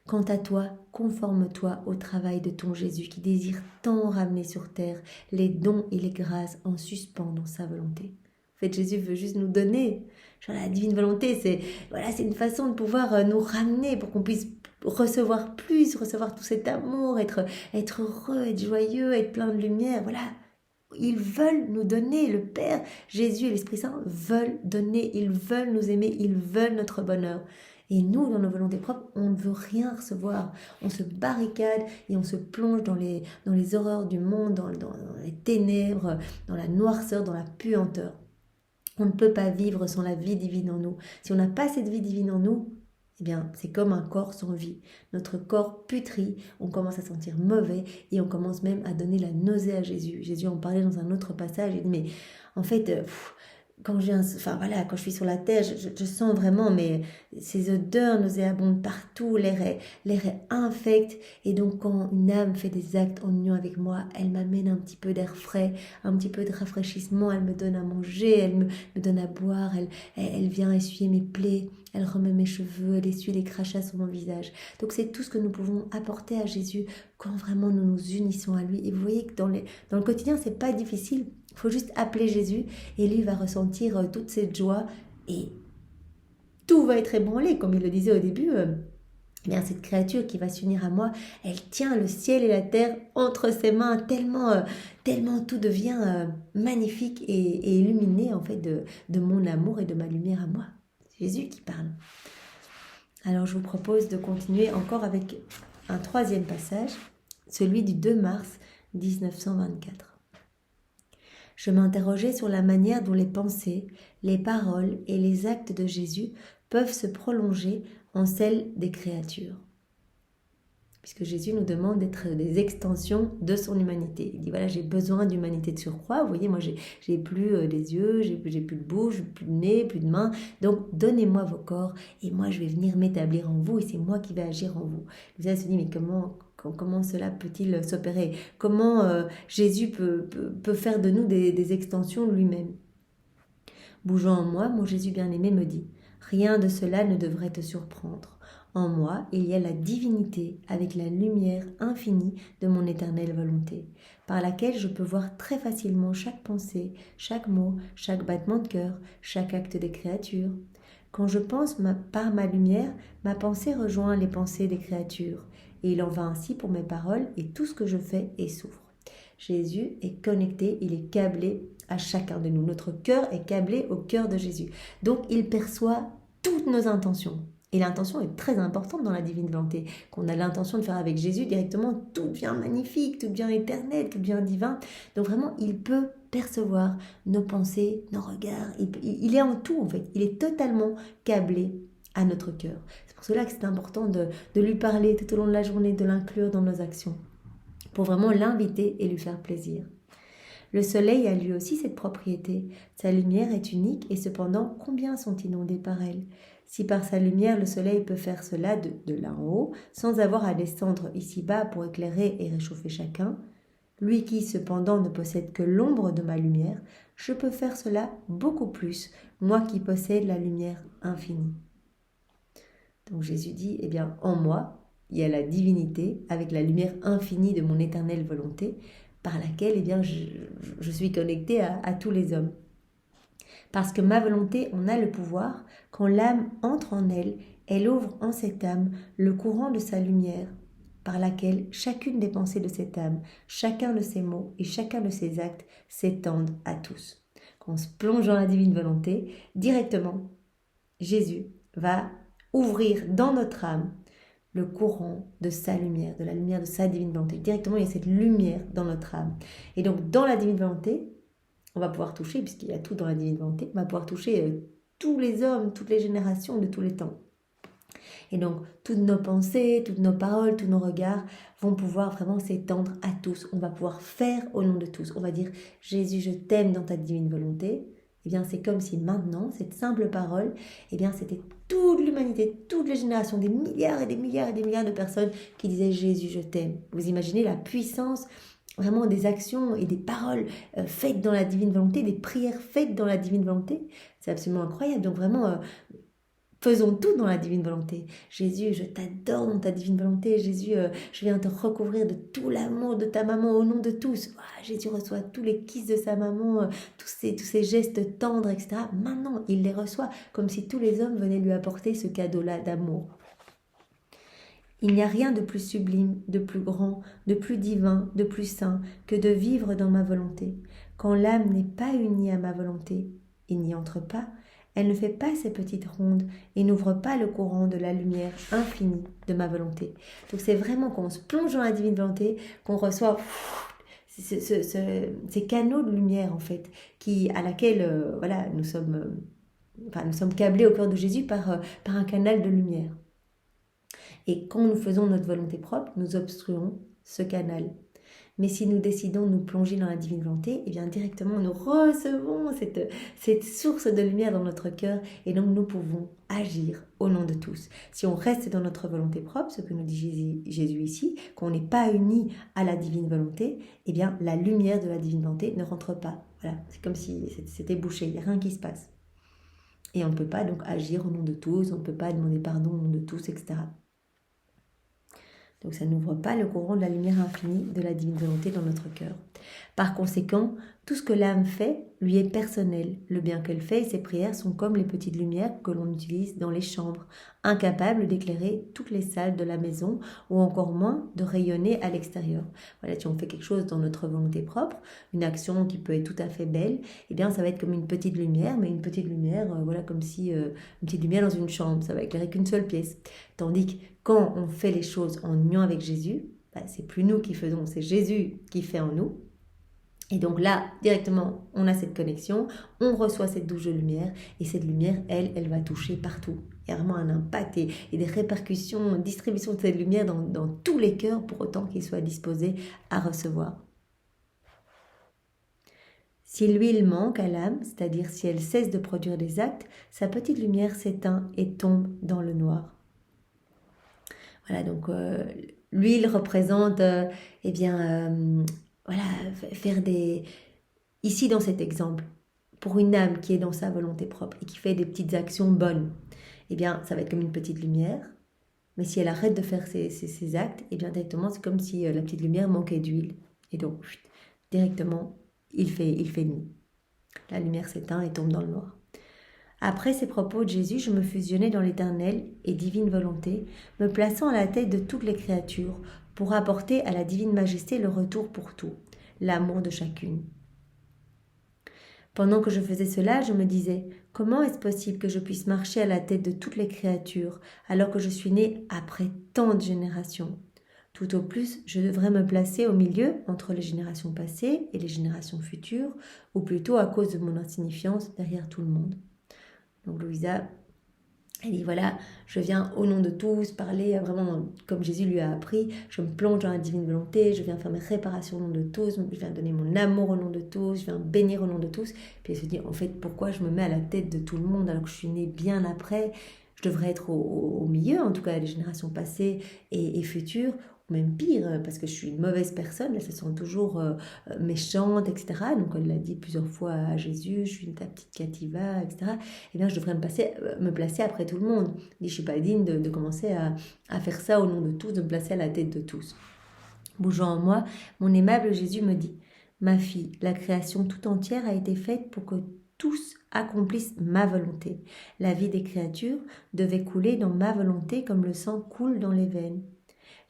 Quant à toi, conforme-toi au travail de ton Jésus qui désire tant ramener sur terre les dons et les grâces en suspens dans sa volonté. En fait, Jésus veut juste nous donner. Genre, la divine volonté, c'est une façon de pouvoir nous ramener pour qu'on puisse recevoir plus, recevoir tout cet amour, être heureux, être joyeux, être plein de lumière. Voilà. Ils veulent nous donner, le Père, Jésus et l'Esprit Saint veulent donner, ils veulent nous aimer, ils veulent notre bonheur. Et nous, dans nos volontés propres, on ne veut rien recevoir. On se barricade et on se plonge dans les horreurs du monde, dans les ténèbres, dans la noirceur, dans la puanteur. On ne peut pas vivre sans la vie divine en nous. Si on n'a pas cette vie divine en nous, eh bien, c'est comme un corps sans vie. Notre corps putrit, on commence à sentir mauvais et on commence même à donner la nausée à Jésus. Jésus en parlait dans un autre passage, il dit, mais en fait, quand quand je suis sur la terre, je sens vraiment ces odeurs nauséabondes partout, l'air est infect. Et donc, quand une âme fait des actes en union avec moi, elle m'amène un petit peu d'air frais, un petit peu de rafraîchissement, elle me donne à manger, me donne à boire, elle vient essuyer mes plaies, elle remet mes cheveux, elle essuie les crachats sur mon visage. Donc, c'est tout ce que nous pouvons apporter à Jésus quand vraiment nous nous unissons à lui. Et vous voyez que dans le quotidien, c'est pas difficile. Il faut juste appeler Jésus et lui va ressentir toute cette joie et tout va être ébranlé, comme il le disait au début. Bien, cette créature qui va s'unir à moi, elle tient le ciel et la terre entre ses mains, tellement tout devient magnifique et illuminé en fait de mon amour et de ma lumière à moi. C'est Jésus qui parle. Alors je vous propose de continuer encore avec un troisième passage, celui du 2 mars 1924. Je m'interrogeais sur la manière dont les pensées, les paroles et les actes de Jésus peuvent se prolonger en celles des créatures. Puisque Jésus nous demande d'être des extensions de son humanité. Il dit voilà, j'ai besoin d'humanité de surcroît. Vous voyez, moi j'ai plus des yeux, j'ai plus de bouche, plus de nez, plus de mains. Donc donnez-moi vos corps et moi je vais venir m'établir en vous et c'est moi qui vais agir en vous. Vous allez se dire mais comment cela peut-il s'opérer? Comment Jésus peut faire de nous des extensions lui-même? Bougeant en moi, mon Jésus bien-aimé me dit « Rien de cela ne devrait te surprendre. En moi, il y a la divinité avec la lumière infinie de mon éternelle volonté, par laquelle je peux voir très facilement chaque pensée, chaque mot, chaque battement de cœur, chaque acte des créatures. Quand je pense par ma lumière, ma pensée rejoint les pensées des créatures. Et il en va ainsi pour mes paroles et tout ce que je fais et souffre. Jésus est connecté, il est câblé à chacun de nous. Notre cœur est câblé au cœur de Jésus. Donc il perçoit toutes nos intentions. Et l'intention est très importante dans la divine volonté. Qu'on a l'intention de faire avec Jésus, directement, tout devient magnifique, tout devient éternel, tout devient divin. Donc vraiment, il peut percevoir nos pensées, nos regards. Il est en tout, en fait. Il est totalement câblé à notre cœur. C'est pour cela que c'est important de lui parler tout au long de la journée, de l'inclure dans nos actions, pour vraiment l'inviter et lui faire plaisir. Le soleil a lui aussi cette propriété. Sa lumière est unique et cependant, combien sont inondés par elle? Si par sa lumière le soleil peut faire cela de là en haut, sans avoir à descendre ici-bas pour éclairer et réchauffer chacun, lui qui cependant ne possède que l'ombre de ma lumière, je peux faire cela beaucoup plus, moi qui possède la lumière infinie. Donc Jésus dit, eh bien, en moi, il y a la divinité avec la lumière infinie de mon éternelle volonté, par laquelle eh bien, je suis connectée à tous les hommes. Parce que ma volonté en a le pouvoir, quand l'âme entre en elle, elle ouvre en cette âme le courant de sa lumière, par laquelle chacune des pensées de cette âme, chacun de ses mots et chacun de ses actes s'étendent à tous. Quand on se plonge dans la divine volonté, directement, Jésus va ouvrir dans notre âme le courant de sa lumière, de la lumière de sa divine volonté. Directement, il y a cette lumière dans notre âme. Et donc, dans la divine volonté, on va pouvoir toucher, puisqu'il y a tout dans la divine volonté, on va pouvoir toucher tous les hommes, toutes les générations de tous les temps. Et donc, toutes nos pensées, toutes nos paroles, tous nos regards vont pouvoir vraiment s'étendre à tous. On va pouvoir faire au nom de tous. On va dire « Jésus, je t'aime dans ta divine volonté ». Eh bien, c'est comme si maintenant, cette simple parole, eh bien, c'était toute l'humanité, toutes les générations, des milliards et des milliards et des milliards de personnes qui disaient « Jésus, je t'aime ». Vous imaginez la puissance vraiment des actions et des paroles faites dans la divine volonté, des prières faites dans la divine volonté. C'est absolument incroyable. Donc vraiment, faisons tout dans la divine volonté. Jésus, je t'adore dans ta divine volonté. Jésus, je viens te recouvrir de tout l'amour de ta maman au nom de tous. Jésus reçoit tous les kisses de sa maman, tous ces gestes tendres, etc. Maintenant, il les reçoit comme si tous les hommes venaient lui apporter ce cadeau-là d'amour. Il n'y a rien de plus sublime, de plus grand, de plus divin, de plus saint que de vivre dans ma volonté. Quand l'âme n'est pas unie à ma volonté, il n'y entre pas, elle ne fait pas ses petites rondes et n'ouvre pas le courant de la lumière infinie de ma volonté. Donc c'est vraiment quand on se plonge dans la divine volonté qu'on reçoit ces canaux de lumière en fait, à laquelle nous sommes câblés au cœur de Jésus par un canal de lumière. Et quand nous faisons notre volonté propre, nous obstruons ce canal. Mais si nous décidons de nous plonger dans la divine volonté, eh bien directement nous recevons cette source de lumière dans notre cœur et donc nous pouvons agir au nom de tous. Si on reste dans notre volonté propre, ce que nous dit Jésus ici, qu'on n'est pas unis à la divine volonté, eh bien la lumière de la divine volonté ne rentre pas. Voilà, c'est comme si c'était bouché, il n'y a rien qui se passe. Et on ne peut pas donc agir au nom de tous, on ne peut pas demander pardon au nom de tous, etc. Donc ça n'ouvre pas le courant de la lumière infinie de la divine volonté dans notre cœur. Par conséquent, tout ce que l'âme fait lui est personnel. Le bien qu'elle fait et ses prières sont comme les petites lumières que l'on utilise dans les chambres, incapables d'éclairer toutes les salles de la maison ou encore moins de rayonner à l'extérieur. Voilà, si on fait quelque chose dans notre volonté propre, une action qui peut être tout à fait belle, eh bien ça va être comme une petite lumière, mais une petite lumière, voilà, comme si une petite lumière dans une chambre, ça va éclairer qu'une seule pièce. Tandis que quand on fait les choses en union avec Jésus, c'est plus nous qui faisons, c'est Jésus qui fait en nous. Et donc là, directement, on a cette connexion, on reçoit cette douche de lumière, et cette lumière, elle va toucher partout. Il y a vraiment un impact et des répercussions, une distribution de cette lumière dans tous les cœurs, pour autant qu'ils soient disposés à recevoir. Si l'huile manque à l'âme, c'est-à-dire si elle cesse de produire des actes, sa petite lumière s'éteint et tombe dans le noir. Voilà, donc l'huile représente, voilà, faire des... Ici, dans cet exemple, pour une âme qui est dans sa volonté propre et qui fait des petites actions bonnes, eh bien, ça va être comme une petite lumière. Mais si elle arrête de faire ces actes, eh bien, directement, c'est comme si la petite lumière manquait d'huile. Et donc, directement, il fait nuit. La lumière s'éteint et tombe dans le noir. Après ces propos de Jésus, je me fusionnais dans l'éternelle et divine volonté, me plaçant à la tête de toutes les créatures, pour apporter à la divine majesté le retour pour tout, l'amour de chacune. Pendant que je faisais cela, je me disais, comment est-ce possible que je puisse marcher à la tête de toutes les créatures, alors que je suis né après tant de générations ? Tout au plus, je devrais me placer au milieu entre les générations passées et les générations futures, ou plutôt à cause de mon insignifiance derrière tout le monde. Donc Louisa, elle dit voilà, je viens au nom de tous parler vraiment comme Jésus lui a appris, je me plonge dans la divine volonté, je viens faire mes réparations au nom de tous, je viens donner mon amour au nom de tous, je viens bénir au nom de tous. Puis elle se dit en fait pourquoi je me mets à la tête de tout le monde alors que je suis née bien après, je devrais être au milieu en tout cas des générations passées et futures. Même pire, parce que je suis une mauvaise personne, elle se sent toujours méchante, etc. Donc elle l'a dit plusieurs fois à Jésus, je suis ta petite Cativa, etc. Et bien je devrais me placer après tout le monde. Je ne suis pas digne de commencer à faire ça au nom de tous, de me placer à la tête de tous. Bougeant en moi, mon aimable Jésus me dit, ma fille, la création tout entière a été faite pour que tous accomplissent ma volonté. La vie des créatures devait couler dans ma volonté comme le sang coule dans les veines.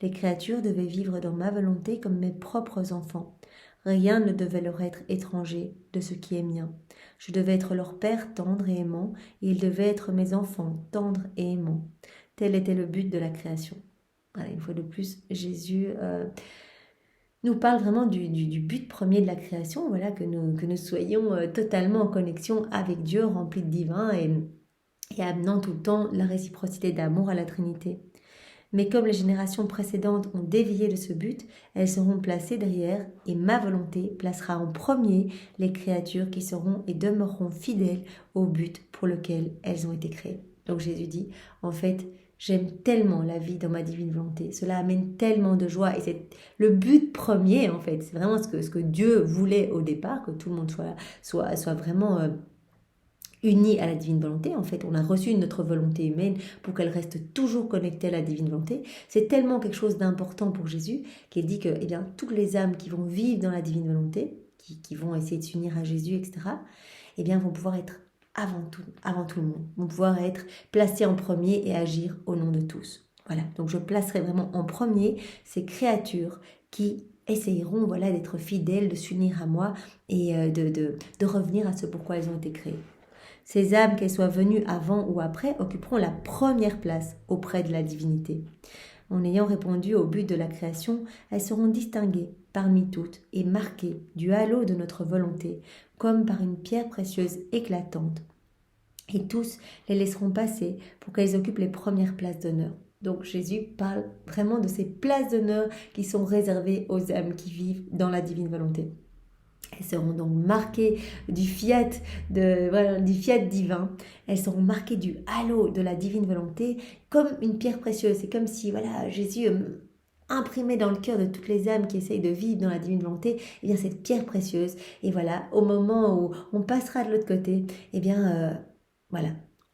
Les créatures devaient vivre dans ma volonté comme mes propres enfants. Rien ne devait leur être étranger de ce qui est mien. Je devais être leur père tendre et aimant, et ils devaient être mes enfants tendres et aimants. Tel était le but de la création. Voilà, une fois de plus, Jésus nous parle vraiment du but premier de la création, voilà, que nous soyons totalement en connexion avec Dieu, remplis de divin et amenant tout le temps la réciprocité d'amour à la Trinité. Mais comme les générations précédentes ont dévié de ce but, elles seront placées derrière et ma volonté placera en premier les créatures qui seront et demeureront fidèles au but pour lequel elles ont été créées. Donc Jésus dit, en fait, j'aime tellement la vie dans ma divine volonté, cela amène tellement de joie et c'est le but premier en fait, c'est vraiment ce que Dieu voulait au départ, que tout le monde soit vraiment... unis à la divine volonté. En fait, on a reçu notre volonté humaine pour qu'elle reste toujours connectée à la divine volonté. C'est tellement quelque chose d'important pour Jésus qu'il dit que toutes les âmes qui vont vivre dans la divine volonté, qui vont essayer de s'unir à Jésus, etc., vont pouvoir être avant tout le monde, vont pouvoir être placées en premier et agir au nom de tous. Voilà, donc je placerai vraiment en premier ces créatures qui essayeront d'être fidèles, de s'unir à moi et de revenir à ce pourquoi elles ont été créées. Ces âmes, qu'elles soient venues avant ou après, occuperont la première place auprès de la divinité. En ayant répondu au but de la création, elles seront distinguées parmi toutes et marquées du halo de notre volonté, comme par une pierre précieuse éclatante. Et tous les laisseront passer pour qu'elles occupent les premières places d'honneur. Donc Jésus parle vraiment de ces places d'honneur qui sont réservées aux âmes qui vivent dans la divine volonté. Elles seront donc marquées du fiat, du fiat divin. Elles seront marquées du halo de la divine volonté comme une pierre précieuse. C'est comme si Jésus imprimait dans le cœur de toutes les âmes qui essayent de vivre dans la divine volonté, eh bien cette pierre précieuse. Et voilà, au moment où on passera de l'autre côté, eh bien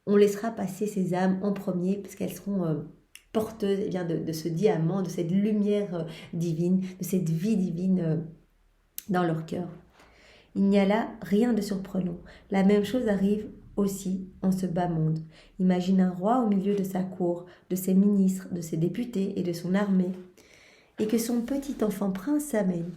on laissera passer ces âmes en premier parce qu'elles seront porteuses eh bien, de ce diamant, de cette lumière divine, de cette vie divine dans leur cœur. Il n'y a là rien de surprenant. La même chose arrive aussi en ce bas monde. Imagine un roi au milieu de sa cour, de ses ministres, de ses députés et de son armée, et que son petit enfant prince s'amène.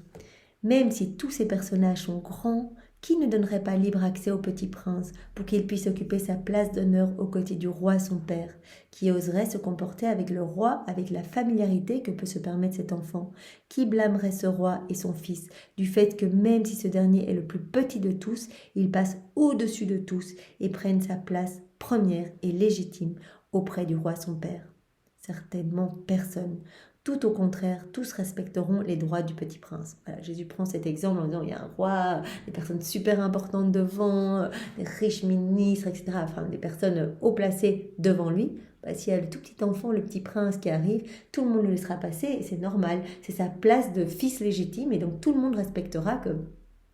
Même si tous ces personnages sont grands, qui ne donnerait pas libre accès au petit prince pour qu'il puisse occuper sa place d'honneur aux côtés du roi son père, qui oserait se comporter avec le roi avec la familiarité que peut se permettre cet enfant? Qui blâmerait ce roi et son fils du fait que même si ce dernier est le plus petit de tous, il passe au-dessus de tous et prenne sa place première et légitime auprès du roi son père? Certainement personne. Tout au contraire, tous respecteront les droits du petit prince. Voilà, Jésus prend cet exemple en disant il y a un roi, des personnes super importantes devant, des riches ministres, etc. Enfin, des personnes haut placées devant lui. S'il y a le tout petit enfant, le petit prince qui arrive, tout le monde le laissera passer et c'est normal. C'est sa place de fils légitime et donc tout le monde respectera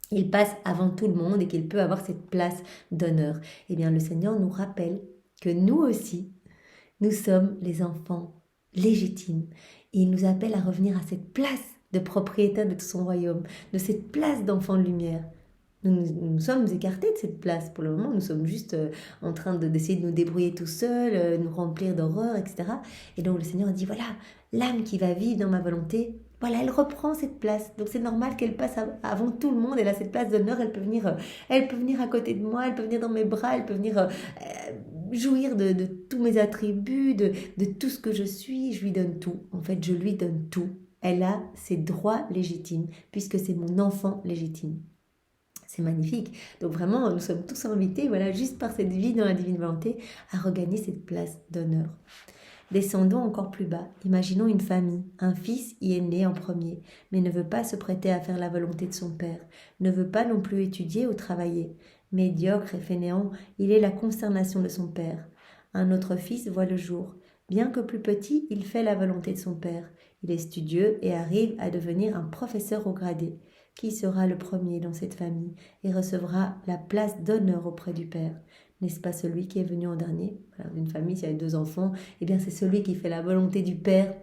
qu'il passe avant tout le monde et qu'il peut avoir cette place d'honneur. Eh bien, le Seigneur nous rappelle que nous aussi, nous sommes les enfants légitimes. Et il nous appelle à revenir à cette place de propriétaire de tout son royaume, de cette place d'enfant de lumière. Nous sommes écartés de cette place. Pour le moment, nous sommes juste en train d'essayer de nous débrouiller tout seuls, nous remplir d'horreur, etc. Et donc le Seigneur dit, voilà, l'âme qui va vivre dans ma volonté, voilà, elle reprend cette place. Donc c'est normal qu'elle passe avant tout le monde. Elle a cette place d'honneur, elle peut venir à côté de moi, elle peut venir dans mes bras, elle peut venir jouir de tous mes attributs, de tout ce que je suis. Je lui donne tout. En fait, je lui donne tout. Elle a ses droits légitimes, puisque c'est mon enfant légitime. C'est magnifique. Donc vraiment, nous sommes tous invités, voilà, juste par cette vie dans la divine volonté, à regagner cette place d'honneur. Descendons encore plus bas. Imaginons une famille. Un fils y est né en premier, mais ne veut pas se prêter à faire la volonté de son père, ne veut pas non plus étudier ou travailler. Médiocre et fainéant, il est la consternation de son père. Un autre fils voit le jour. Bien que plus petit, il fait la volonté de son père. Il est studieux et arrive à devenir un professeur au gradé. Qui sera le premier dans cette famille et recevra la place d'honneur auprès du père? N'est-ce pas celui qui est venu en dernier? Voilà, une famille, s'il y a 2 enfants, eh bien c'est celui qui fait la volonté du père,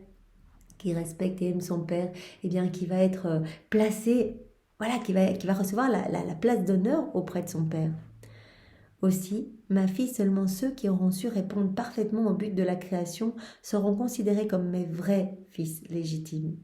qui respecte et aime son père, eh bien qui va être placé, voilà, qui va recevoir la place d'honneur auprès de son père. Aussi, ma fille, seulement ceux qui auront su répondre parfaitement au but de la création seront considérés comme mes vrais fils légitimes.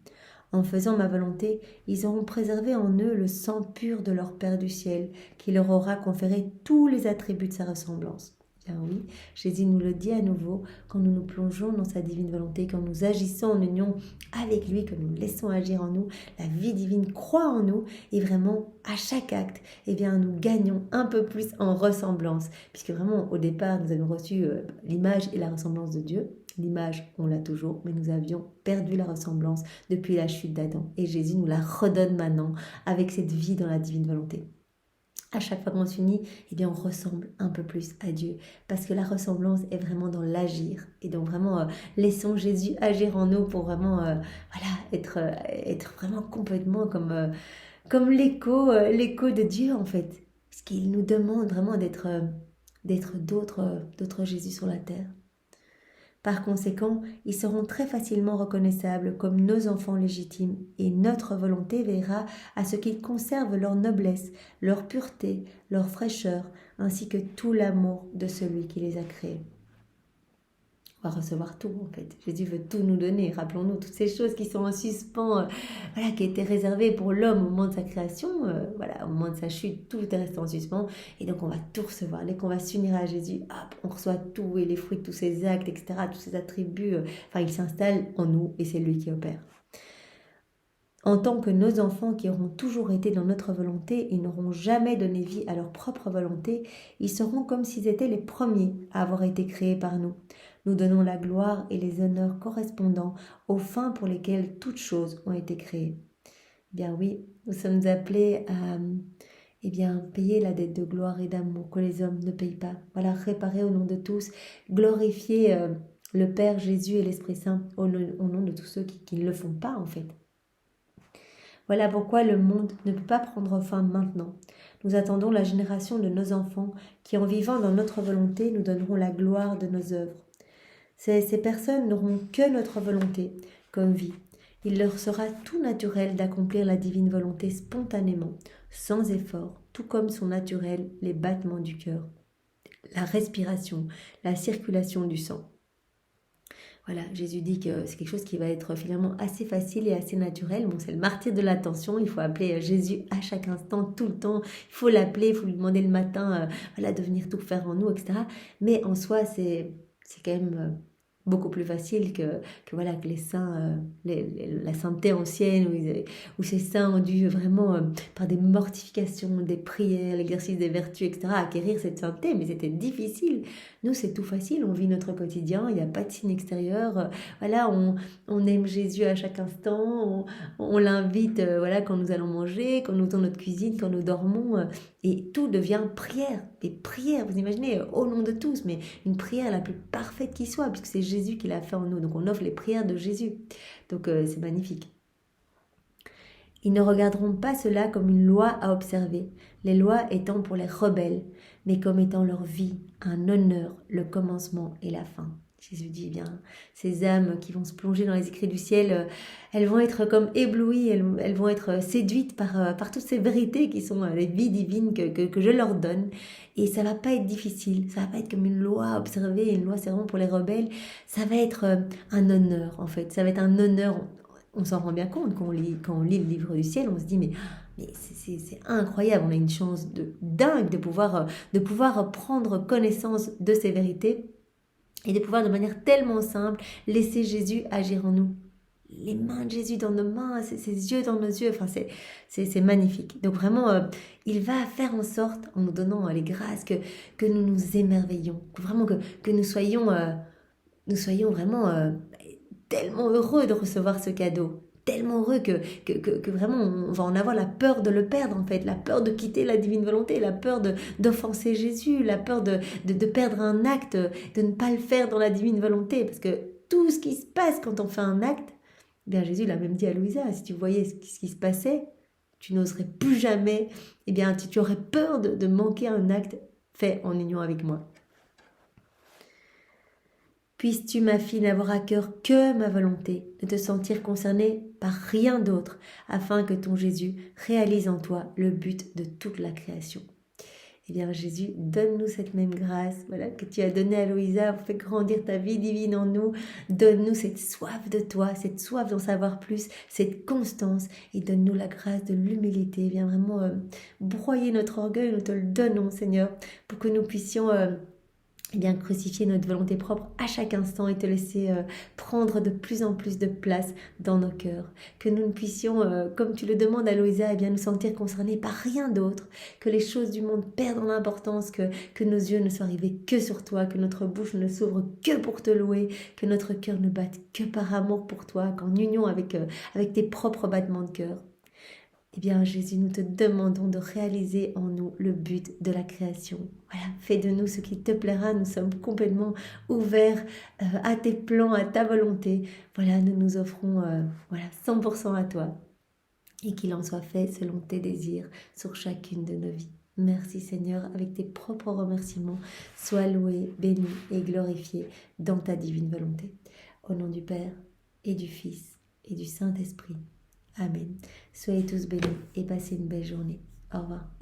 En faisant ma volonté, ils auront préservé en eux le sang pur de leur Père du ciel, qui leur aura conféré tous les attributs de sa ressemblance. Bien oui, Jésus nous le dit à nouveau, quand nous nous plongeons dans sa divine volonté, quand nous agissons en union avec lui, que nous laissons agir en nous, la vie divine croît en nous, et vraiment, à chaque acte, eh bien, nous gagnons un peu plus en ressemblance, puisque vraiment, au départ, nous avons reçu l'image et la ressemblance de Dieu. L'image, on l'a toujours, mais nous avions perdu la ressemblance depuis la chute d'Adam. Et Jésus nous la redonne maintenant avec cette vie dans la divine volonté. À chaque fois qu'on s'unit, eh bien on ressemble un peu plus à Dieu. Parce que la ressemblance est vraiment dans l'agir. Et donc vraiment, laissons Jésus agir en nous pour vraiment être vraiment complètement comme l'écho de Dieu en fait. Parce qu'il nous demande vraiment d'être d'autres Jésus sur la terre. Par conséquent, ils seront très facilement reconnaissables comme nos enfants légitimes et notre volonté veillera à ce qu'ils conservent leur noblesse, leur pureté, leur fraîcheur, ainsi que tout l'amour de celui qui les a créés. On va recevoir tout en fait. Jésus veut tout nous donner. Rappelons-nous toutes ces choses qui sont en suspens, qui étaient réservées pour l'homme au moment de sa création. Au moment de sa chute, tout est resté en suspens. Et donc on va tout recevoir. Dès qu'on va s'unir à Jésus, hop, on reçoit tout et les fruits de tous ses actes, etc., tous ses attributs. Il s'installe en nous et c'est lui qui opère. En tant que nos enfants qui auront toujours été dans notre volonté, ils n'auront jamais donné vie à leur propre volonté, ils seront comme s'ils étaient les premiers à avoir été créés par nous. Nous donnons la gloire et les honneurs correspondants aux fins pour lesquelles toutes choses ont été créées. Bien oui, nous sommes appelés à payer la dette de gloire et d'amour que les hommes ne payent pas. Voilà, réparer au nom de tous, glorifier le Père, Jésus et l'Esprit Saint au nom de tous ceux qui ne le font pas en fait. Voilà pourquoi le monde ne peut pas prendre fin maintenant. Nous attendons la génération de nos enfants qui, en vivant dans notre volonté, nous donneront la gloire de nos œuvres. Ces personnes n'auront que notre volonté comme vie. Il leur sera tout naturel d'accomplir la divine volonté spontanément, sans effort, tout comme sont naturels les battements du cœur, la respiration, la circulation du sang. Voilà, Jésus dit que c'est quelque chose qui va être finalement assez facile et assez naturel. Bon, c'est le martyr de l'attention, il faut appeler Jésus à chaque instant, tout le temps. Il faut l'appeler, il faut lui demander le matin de venir tout faire en nous, etc. Mais en soi, c'est quand même beaucoup plus facile que les saints, la sainteté ancienne, où ces saints ont dû vraiment, par des mortifications, des prières, l'exercice des vertus, etc., acquérir cette sainteté, mais c'était difficile. Nous, c'est tout facile, on vit notre quotidien, il n'y a pas de signe extérieur, on aime Jésus à chaque instant, on l'invite, quand nous allons manger, quand nous dans notre cuisine, quand nous dormons, et tout devient prière. Et prière, vous imaginez, au nom de tous, mais une prière la plus parfaite qui soit, puisque c'est Jésus qui l'a fait en nous. Donc on offre les prières de Jésus. Donc c'est magnifique. Ils ne regarderont pas cela comme une loi à observer, les lois étant pour les rebelles, mais comme étant leur vie, un honneur, le commencement et la fin. Jésus dit, bien, ces âmes qui vont se plonger dans les écrits du ciel, elles vont être comme éblouies, elles vont être séduites par toutes ces vérités qui sont les vies divines que je leur donne. Et ça va pas être difficile, ça va pas être comme une loi à observer, une loi c'est vraiment pour les rebelles, ça va être un honneur en fait, ça va être un honneur. On s'en rend bien compte quand on lit le livre du ciel, on se dit mais c'est incroyable, on a une chance dingue de pouvoir prendre connaissance de ces vérités et de pouvoir de manière tellement simple laisser Jésus agir en nous. Les mains de Jésus dans nos mains, ses yeux dans nos yeux, enfin c'est magnifique. Donc vraiment, il va faire en sorte, en nous donnant les grâces, que nous nous émerveillons, vraiment que nous soyons vraiment tellement heureux de recevoir ce cadeau, tellement heureux que vraiment on va en avoir la peur de le perdre en fait, la peur de quitter la divine volonté, la peur d'offenser Jésus, la peur de perdre un acte, de ne pas le faire dans la divine volonté, parce que tout ce qui se passe quand on fait un acte, bien Jésus l'a même dit à Louisa, si tu voyais ce qui se passait, tu n'oserais plus jamais, tu aurais peur de manquer un acte fait en union avec moi. Puisses-tu, ma fille, n'avoir à cœur que ma volonté, ne te sentir concernée par rien d'autre, afin que ton Jésus réalise en toi le but de toute la création. Eh bien, Jésus, donne-nous cette même grâce, que tu as donnée à Louisa, pour faire grandir ta vie divine en nous. Donne-nous cette soif de toi, cette soif d'en savoir plus, cette constance, et donne-nous la grâce de l'humilité. Viens vraiment broyer notre orgueil, nous te le donnons, Seigneur, pour que nous puissions crucifier notre volonté propre à chaque instant et te laisser prendre de plus en plus de place dans nos cœurs. Que nous ne puissions, comme tu le demandes à Louisa, nous sentir concernés par rien d'autre, que les choses du monde perdent en importance, que nos yeux ne soient rivés que sur toi, que notre bouche ne s'ouvre que pour te louer, que notre cœur ne batte que par amour pour toi, qu'en union avec tes propres battements de cœur. Eh bien, Jésus, nous te demandons de réaliser en nous le but de la création. Voilà, fais de nous ce qui te plaira. Nous sommes complètement ouverts à tes plans, à ta volonté. Voilà, nous nous offrons 100% à toi. Et qu'il en soit fait selon tes désirs sur chacune de nos vies. Merci Seigneur, avec tes propres remerciements, sois loué, béni et glorifié dans ta divine volonté. Au nom du Père et du Fils et du Saint-Esprit. Amen. Soyez tous bénis et passez une belle journée. Au revoir.